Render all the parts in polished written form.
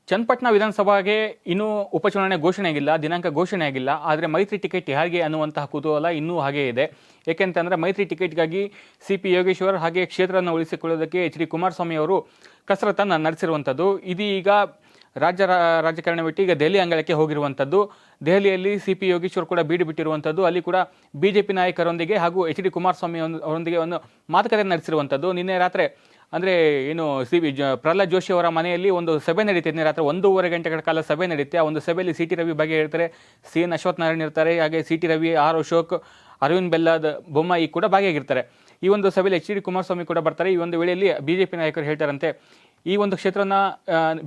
ಚನ್ನಪಟ್ಟಣ ವಿಧಾನಸಭೆಗೆ ಇನ್ನೂ ಉಪಚುನಾವಣೆ ಘೋಷಣೆ ಆಗಿಲ್ಲ, ದಿನಾಂಕ ಘೋಷಣೆ ಆಗಿಲ್ಲ. ಆದರೆ ಮೈತ್ರಿ ಟಿಕೆಟ್ ಯಾರಿಗೆ ಅನ್ನುವಂತಹ ಕುತೂಹಲ ಇನ್ನೂ ಹಾಗೇ ಇದೆ. ಏಕೆಂತಂದರೆ ಮೈತ್ರಿ ಟಿಕೆಟ್ಗಾಗಿ ಸಿ.ಪಿ. ಯೋಗೇಶ್ವರ್ ಹಾಗೆ ಕ್ಷೇತ್ರವನ್ನು ಉಳಿಸಿಕೊಳ್ಳೋದಕ್ಕೆ ಎಚ್.ಡಿ. ಕುಮಾರಸ್ವಾಮಿ ಅವರು ಕಸರತ್ತನ್ನು ನಡೆಸಿರುವಂಥದ್ದು. ಇದೀಗ ರಾಜಕಾರಣ ಬಿಟ್ಟು ಈಗ ದೆಹಲಿ ಅಂಗಳಕ್ಕೆ ಹೋಗಿರುವಂಥದ್ದು. ದೆಹಲಿಯಲ್ಲಿ ಸಿ.ಪಿ. ಯೋಗೇಶ್ವರ್ ಕೂಡ ಬೀಡು ಬಿಟ್ಟಿರುವಂಥದ್ದು. ಅಲ್ಲಿ ಕೂಡ ಬಿಜೆಪಿ ನಾಯಕರೊಂದಿಗೆ ಹಾಗೂ ಎಚ್.ಡಿ. ಕುಮಾರಸ್ವಾಮಿ ಅವರೊಂದಿಗೆ ಒಂದು ಮಾತುಕತೆ ನಡೆಸಿರುವಂಥದ್ದು. ನಿನ್ನೆ ರಾತ್ರಿ ಅಂದರೆ ಏನು ಪ್ರಹ್ಲಾದ್ ಜೋಶಿ ಅವರ ಮನೆಯಲ್ಲಿ ಒಂದು ಸಭೆ ನಡೀತಿದೆ. ನಿನ್ನೆ ರಾತ್ರಿ 1.5 ಗಂಟೆಗಳ ಕಾಲ ಸಭೆ ನಡೀತೆ. ಆ ಒಂದು ಸಭೆಯಲ್ಲಿ ಸಿ.ಟಿ. ರವಿ ಬಗ್ಗೆ ಹೇಳ್ತಾರೆ, ಸಿ.ಎನ್. ಅಶ್ವಥ್ ನಾರಾಯಣ್ ಇರ್ತಾರೆ, ಹಾಗೆ ಸಿ.ಟಿ. ರವಿ, ಆರ್ ಅಶೋಕ್, ಅರವಿಂದ್ ಬೆಲ್ಲದ್, ಬೊಮ್ಮಾಯಿ ಕೂಡ ಭಾಗಿಯಾಗಿರ್ತಾರೆ. ಈ ಒಂದು ಸಭೆಯಲ್ಲಿ ಎಚ್.ಡಿ. ಕುಮಾರಸ್ವಾಮಿ ಕೂಡ ಬರ್ತಾರೆ. ಈ ಒಂದು ವೇಳೆಯಲ್ಲಿ ಬಿಜೆಪಿ ನಾಯಕರು ಹೇಳ್ತಾರಂತೆ, ಈ ಒಂದು ಕ್ಷೇತ್ರನ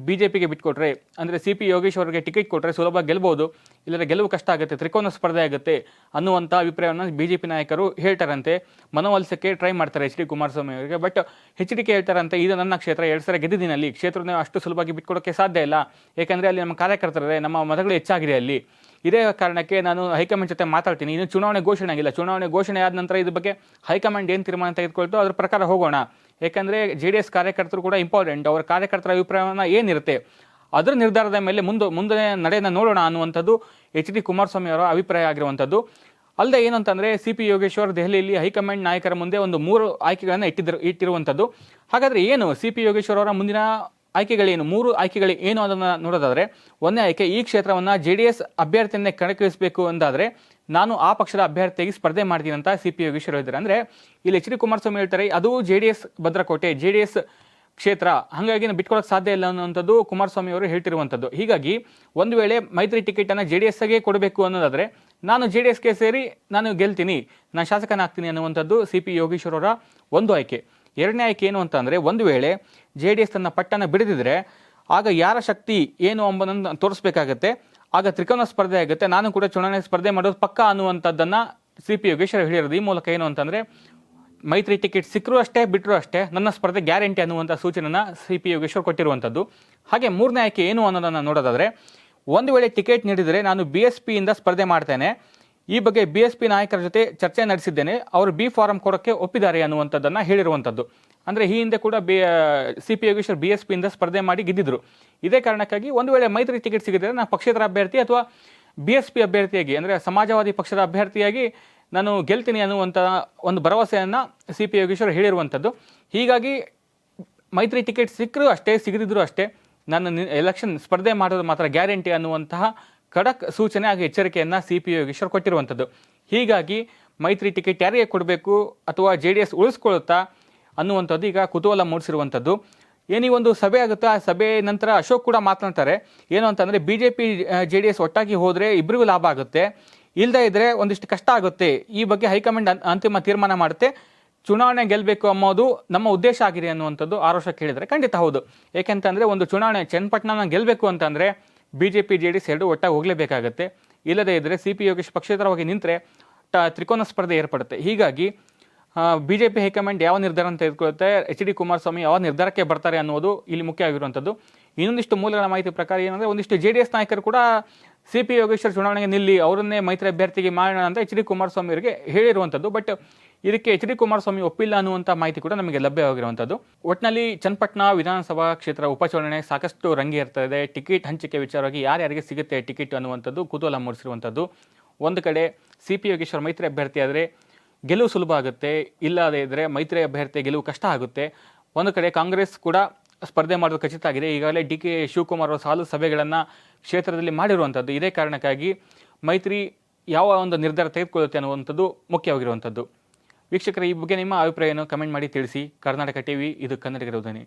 ಬಿಜೆಪಿಗೆ ಬಿಟ್ಕೊಟ್ರೆ, ಅಂದರೆ ಸಿ.ಪಿ. ಯೋಗೇಶ್ವರ್ಗೆ ಟಿಕೆಟ್ ಕೊಟ್ಟರೆ ಸುಲಭ ಗೆಲ್ಬೋದು, ಇಲ್ಲದ್ರೆ ಗೆಲುವು ಕಷ್ಟ ಆಗುತ್ತೆ, ತ್ರಿಕೋನ ಸ್ಪರ್ಧೆ ಆಗುತ್ತೆ ಅನ್ನುವಂಥ ಅಭಿಪ್ರಾಯವನ್ನು ಬಿಜೆಪಿ ನಾಯಕರು ಹೇಳ್ತಾರಂತೆ. ಮನವೊಲಿಸಕ್ಕೆ ಟ್ರೈ ಮಾಡ್ತಾರೆ ಎಚ್.ಡಿ. ಕುಮಾರಸ್ವಾಮಿ ಅವರಿಗೆ. ಬಟ್ ಎಚ್.ಡಿ.ಕೆ ಹೇಳ್ತಾರಂತೆ, ಇದು ನನ್ನ ಕ್ಷೇತ್ರ, 2 ಸಲ ಗೆದ್ದಿದ್ದೀನಿ, ಅಲ್ಲಿ ಕ್ಷೇತ್ರನ ಅಷ್ಟು ಸುಲಭವಾಗಿ ಬಿಟ್ಕೊಡೋಕ್ಕೆ ಸಾಧ್ಯ ಇಲ್ಲ. ಯಾಕಂದರೆ ಅಲ್ಲಿ ನಮ್ಮ ಕಾರ್ಯಕರ್ತರೇ, ನಮ್ಮ ಮತಗಳು ಹೆಚ್ಚಾಗಿದೆ ಅಲ್ಲಿ. ಇದೇ ಕಾರಣಕ್ಕೆ ನಾನು ಹೈಕಮಾಂಡ್ ಜೊತೆ ಮಾತಾಡ್ತೀನಿ. ಇನ್ನು ಚುನಾವಣೆ ಘೋಷಣೆ ಆಗಿಲ್ಲ. ಚುನಾವಣೆ ಘೋಷಣೆ ಆದ ನಂತರ ಇದ್ರ ಬಗ್ಗೆ ಹೈಕಮಾಂಡ್ ಏನು ತೀರ್ಮಾನ ತೆಗೆದುಕೊಳ್ತೋ ಅದ್ರ ಪ್ರಕಾರ ಹೋಗೋಣ. ಯಾಕಂದರೆ JDS ಕಾರ್ಯಕರ್ತರು ಕೂಡ ಇಂಪಾರ್ಟೆಂಟ್. ಅವರ ಕಾರ್ಯಕರ್ತರ ಅಭಿಪ್ರಾಯವನ್ನು ಏನಿರುತ್ತೆ ಅದರ ನಿರ್ಧಾರದ ಮೇಲೆ ಮುಂದೆ ನಡೆಯನ್ನು ನೋಡೋಣ ಅನ್ನುವಂಥದ್ದು ಎಚ್.ಡಿ. ಕುಮಾರಸ್ವಾಮಿ ಅವರ ಅಭಿಪ್ರಾಯ ಆಗಿರುವಂಥದ್ದು. ಅಲ್ಲದೆ ಏನಂತಂದರೆ ಸಿ.ಪಿ. ಯೋಗೇಶ್ವರ್ ದೆಹಲಿಯಲ್ಲಿ ಹೈಕಮಾಂಡ್ ನಾಯಕರ ಮುಂದೆ ಒಂದು 3 ಆಯ್ಕೆಗಳನ್ನು ಇಟ್ಟಿರುವಂಥದ್ದು. ಹಾಗಾದರೆ ಏನು ಸಿ.ಪಿ. ಯೋಗೇಶ್ವರ್ ಅವರ ಮುಂದಿನ ಆಯ್ಕೆಗಳೇನು, 3 ಆಯ್ಕೆಗಳು ಏನು ಅದನ್ನು ನೋಡೋದಾದರೆ, ಒಂದನೇ ಆಯ್ಕೆ, ಈ ಕ್ಷೇತ್ರವನ್ನು JDS ಅಭ್ಯರ್ಥಿಯನ್ನೇ ಕಣಕ್ಕಿಳಿಸಬೇಕು ಅಂತಾದರೆ ನಾನು ಆ ಪಕ್ಷದ ಅಭ್ಯರ್ಥಿಯಾಗಿ ಸ್ಪರ್ಧೆ ಮಾಡ್ತೀನಿ ಅಂತ ಸಿ.ಪಿ. ಯೋಗೇಶ್ವರ್ ಹೇಳಿದ್ದಾರೆ. ಅಂದರೆ ಇಲ್ಲಿ ಎಚ್.ಡಿ. ಕುಮಾರಸ್ವಾಮಿ ಹೇಳ್ತಾರೆ, ಅದು JDS ಭದ್ರಕೋಟೆ, JDS ಕ್ಷೇತ್ರ, ಹಾಗಾಗಿ ಬಿಟ್ಕೊಳಕ್ಕೆ ಸಾಧ್ಯ ಇಲ್ಲ ಅನ್ನುವಂಥದ್ದು ಕುಮಾರಸ್ವಾಮಿ ಅವರು ಹೇಳ್ತಿರುವಂಥದ್ದು. ಹೀಗಾಗಿ ಒಂದು ವೇಳೆ ಮೈತ್ರಿ ಟಿಕೆಟನ್ನು JDSಗೆ ಕೊಡಬೇಕು ಅನ್ನೋದಾದರೆ ನಾನು JDSಗೆ ಸೇರಿ ನಾನು ಗೆಲ್ತೀನಿ, ನಾನು ಶಾಸಕನಾಗ್ತೀನಿ ಅನ್ನುವಂಥದ್ದು ಸಿ.ಪಿ. ಯೋಗೇಶ್ವರ್ ಅವರ ಒಂದು ಆಯ್ಕೆ. ಎರಡನೇ ಆಯ್ಕೆ ಏನು ಅಂತಂದರೆ, ಒಂದು ವೇಳೆ JDS ತನ್ನ ಪಟ್ಟನ್ನು ಬಿಡದಿದ್ರೆ ಆಗ ಯಾರ ಶಕ್ತಿ ಏನು ಎಂಬುದನ್ನು ತೋರಿಸ್ಬೇಕಾಗತ್ತೆ. ಆಗ ತ್ರಿಕೋನ ಸ್ಪರ್ಧೆ ಆಗುತ್ತೆ, ನಾನು ಕೂಡ ಚುನಾವಣೆ ಸ್ಪರ್ಧೆ ಮಾಡೋದು ಪಕ್ಕ ಅನ್ನುವಂಥದ್ದನ್ನು ಸಿ.ಪಿ. ಯೋಗೇಶ್ವರ್ ಹೇಳಿರೋದು. ಈ ಮೂಲಕ ಏನು ಅಂತಂದರೆ, ಮೈತ್ರಿ ಟಿಕೆಟ್ ಸಿಕ್ಕರೂ ಅಷ್ಟೇ ಬಿಟ್ಟರೂ ಅಷ್ಟೇ ನನ್ನ ಸ್ಪರ್ಧೆ ಗ್ಯಾರಂಟಿ ಅನ್ನುವಂಥ ಸೂಚನೆಯನ್ನು ಸಿ.ಪಿ. ಯೋಗೇಶ್ವರ್ ಕೊಟ್ಟಿರುವಂಥದ್ದು. ಹಾಗೆ ಮೂರನೇ ಆಯ್ಕೆ ಏನು ಅನ್ನೋದನ್ನು ನೋಡೋದಾದರೆ, ಒಂದು ವೇಳೆ ಟಿಕೆಟ್ ನೀಡಿದರೆ ನಾನು BSPಯಿಂದ ಸ್ಪರ್ಧೆ ಮಾಡ್ತೇನೆ, ಈ ಬಗ್ಗೆ BSP ನಾಯಕರ ಜೊತೆ ಚರ್ಚೆ ನಡೆಸಿದ್ದೇನೆ, ಅವರು B ಫಾರಂ ಕೊಡೋಕ್ಕೆ ಒಪ್ಪಿದ್ದಾರೆ ಅನ್ನುವಂಥದ್ದನ್ನು ಹೇಳಿರುವಂಥದ್ದು. ಅಂದರೆ ಈ ಹಿಂದೆ ಕೂಡ ಸಿ.ಪಿ. ಯೋಗೇಶ್ವರ್ BSPಯಿಂದ ಸ್ಪರ್ಧೆ ಮಾಡಿ ಗೆದ್ದಿದ್ರು. ಇದೇ ಕಾರಣಕ್ಕಾಗಿ ಒಂದು ವೇಳೆ ಮೈತ್ರಿ ಟಿಕೆಟ್ ಸಿಗಿದ್ರೆ ನಾನು ಪಕ್ಷೇತರ ಅಭ್ಯರ್ಥಿ ಅಥವಾ BSP ಅಭ್ಯರ್ಥಿಯಾಗಿ, ಅಂದರೆ ಸಮಾಜವಾದಿ ಪಕ್ಷದ ಅಭ್ಯರ್ಥಿಯಾಗಿ ನಾನು ಗೆಲ್ತೀನಿ ಅನ್ನುವಂಥ ಒಂದು ಭರವಸೆಯನ್ನು ಸಿ.ಪಿ. ಯೋಗೇಶ್ವರ್ ಹೇಳಿರುವಂಥದ್ದು. ಹೀಗಾಗಿ ಮೈತ್ರಿ ಟಿಕೆಟ್ ಸಿಕ್ಕರೂ ಅಷ್ಟೇ ಸಿಗದಿದ್ದರೂ ಅಷ್ಟೇ ನಾನು ಎಲೆಕ್ಷನ್ ಸ್ಪರ್ಧೆ ಮಾಡೋದು ಮಾತ್ರ ಗ್ಯಾರಂಟಿ ಅನ್ನುವಂತಹ ಖಡಕ್ ಸೂಚನೆ ಹಾಗೂ ಎಚ್ಚರಿಕೆಯನ್ನು ಸಿ.ಪಿ. ಯೋಗೇಶ್ವರ್ ಕೊಟ್ಟಿರುವಂಥದ್ದು. ಹೀಗಾಗಿ ಮೈತ್ರಿ ಟಿಕೆಟ್ ಯಾರಿಗೆ ಕೊಡಬೇಕು ಅಥವಾ JDS ಉಳಿಸ್ಕೊಳ್ಳುತ್ತಾ ಅನ್ನುವಂಥದ್ದು ಈಗ ಕುತೂಹಲ ಮೂಡಿಸಿರುವಂಥದ್ದು. ಏನೀ ಒಂದು ಸಭೆ ಆಗುತ್ತೆ, ಆ ಸಭೆ ನಂತರ ಅಶೋಕ್ ಕೂಡ ಮಾತನಾಡ್ತಾರೆ. ಏನು ಅಂತಂದರೆ, BJP JDS ಒಟ್ಟಾಗಿ ಹೋದರೆ ಇಬ್ಬರಿಗೂ ಲಾಭ ಆಗುತ್ತೆ, ಇಲ್ಲದೇ ಇದ್ದರೆ ಒಂದಿಷ್ಟು ಕಷ್ಟ ಆಗುತ್ತೆ. ಈ ಬಗ್ಗೆ ಹೈಕಮಾಂಡ್ ಅಂತಿಮ ತೀರ್ಮಾನ ಮಾಡುತ್ತೆ, ಚುನಾವಣೆ ಗೆಲ್ಲಬೇಕು ಅನ್ನೋದು ನಮ್ಮ ಉದ್ದೇಶ ಆಗಿದೆ ಅನ್ನುವಂಥದ್ದು ಆರೋಷಕ್ಕೆ ಹೇಳಿದರೆ ಖಂಡಿತ ಹೌದು. ಏಕೆಂತಂದರೆ ಒಂದು ಚುನಾವಣೆ ಚನ್ನಪಟ್ಟಣನ ಗೆಲ್ಲಬೇಕು ಅಂತಂದರೆ BJP JDS ಎರಡೂ ಒಟ್ಟಾಗಿ ಹೋಗಲೇಬೇಕಾಗತ್ತೆ. ಇಲ್ಲದೇ ಇದ್ದರೆ ಸಿ.ಪಿ. ಯೋಗೇಶ್ ಪಕ್ಷೇತರವಾಗಿ ನಿಂತರೆ ತ್ರಿಕೋನ ಸ್ಪರ್ಧೆ ಏರ್ಪಡುತ್ತೆ. ಹೀಗಾಗಿ BJP ಹೈಕಮಾಂಡ್ ಯಾವ ನಿರ್ಧಾರ ತೆಗೆದುಕೊಳ್ಳುತ್ತೆ, ಎಚ್.ಡಿ. ಕುಮಾರಸ್ವಾಮಿ ಯಾವ ನಿರ್ಧಾರಕ್ಕೆ ಬರ್ತಾರೆ ಅನ್ನೋದು ಇಲ್ಲಿ ಮುಖ್ಯ ಆಗಿರುವಂಥದ್ದು. ಇನ್ನೊಂದಿಷ್ಟು ಮೂಲಗಳ ಮಾಹಿತಿ ಪ್ರಕಾರ ಏನಂದರೆ, ಒಂದಿಷ್ಟು JDS ನಾಯಕರು ಕೂಡ ಸಿ.ಪಿ. ಯೋಗೇಶ್ವರ್ ಚುನಾವಣೆಗೆ ನಿಲ್ಲಿ, ಅವರನ್ನೇ ಮೈತ್ರಿ ಅಭ್ಯರ್ಥಿಗೆ ಮಾಡೋಣ ಅಂತ ಎಚ್.ಡಿ. ಕುಮಾರಸ್ವಾಮಿ ಅವರಿಗೆ ಹೇಳಿರುವಂಥದ್ದು. ಬಟ್ ಇದಕ್ಕೆ ಎಚ್.ಡಿ. ಕುಮಾರಸ್ವಾಮಿ ಒಪ್ಪಿಲ್ಲ ಅನ್ನುವಂಥ ಮಾಹಿತಿ ಕೂಡ ನಮಗೆ ಲಭ್ಯವಾಗಿರುವಂಥದ್ದು. ಒಟ್ಟಿನಲ್ಲಿ ಚನ್ನಪಟ್ಟಣ ವಿಧಾನಸಭಾ ಕ್ಷೇತ್ರ ಉಪಚುನಾವಣೆ ಸಾಕಷ್ಟು ರಂಗೇರ್ತಾ ಟಿಕೆಟ್ ಹಂಚಿಕೆ ವಿಚಾರವಾಗಿ ಯಾರ್ಯಾರಿಗೆ ಸಿಗುತ್ತೆ ಟಿಕೆಟ್ ಅನ್ನುವಂಥದ್ದು ಕುತೂಹಲ ಮೂಡಿಸಿರುವಂಥದ್ದು. ಒಂದು ಕಡೆ ಸಿ.ಪಿ. ಯೋಗೇಶ್ವರ್ ಮೈತ್ರಿ ಅಭ್ಯರ್ಥಿ ಆದರೆ ಗೆಲುವು ಸುಲಭ ಆಗುತ್ತೆ, ಇಲ್ಲದೇ ಇದ್ದರೆ ಮೈತ್ರಿ ಅಭ್ಯರ್ಥಿ ಗೆಲುವು ಕಷ್ಟ ಆಗುತ್ತೆ. ಒಂದು ಕಡೆ ಕಾಂಗ್ರೆಸ್ ಕೂಡ ಸ್ಪರ್ಧೆ ಮಾಡೋದು ಖಚಿತ ಆಗಿದೆ. ಈಗಾಗಲೇ DK ಶಿವಕುಮಾರ್ ಅವರು ಸಾಲು ಸಭೆಗಳನ್ನು ಕ್ಷೇತ್ರದಲ್ಲಿ ಮಾಡಿರುವಂಥದ್ದು. ಇದೇ ಕಾರಣಕ್ಕಾಗಿ ಮೈತ್ರಿ ಯಾವ ಒಂದು ನಿರ್ಧಾರ ತೆಗೆದುಕೊಳ್ಳುತ್ತೆ ಅನ್ನುವಂಥದ್ದು ಮುಖ್ಯವಾಗಿರುವಂಥದ್ದು. ವೀಕ್ಷಕರ, ಈ ಬಗ್ಗೆ ನಿಮ್ಮ ಅಭಿಪ್ರಾಯವನ್ನು ಕಮೆಂಟ್ ಮಾಡಿ ತಿಳಿಸಿ. ಕರ್ನಾಟಕ ಟಿವಿ, ಇದು ಕನ್ನಡಿಗರ ಧ್ವನಿ.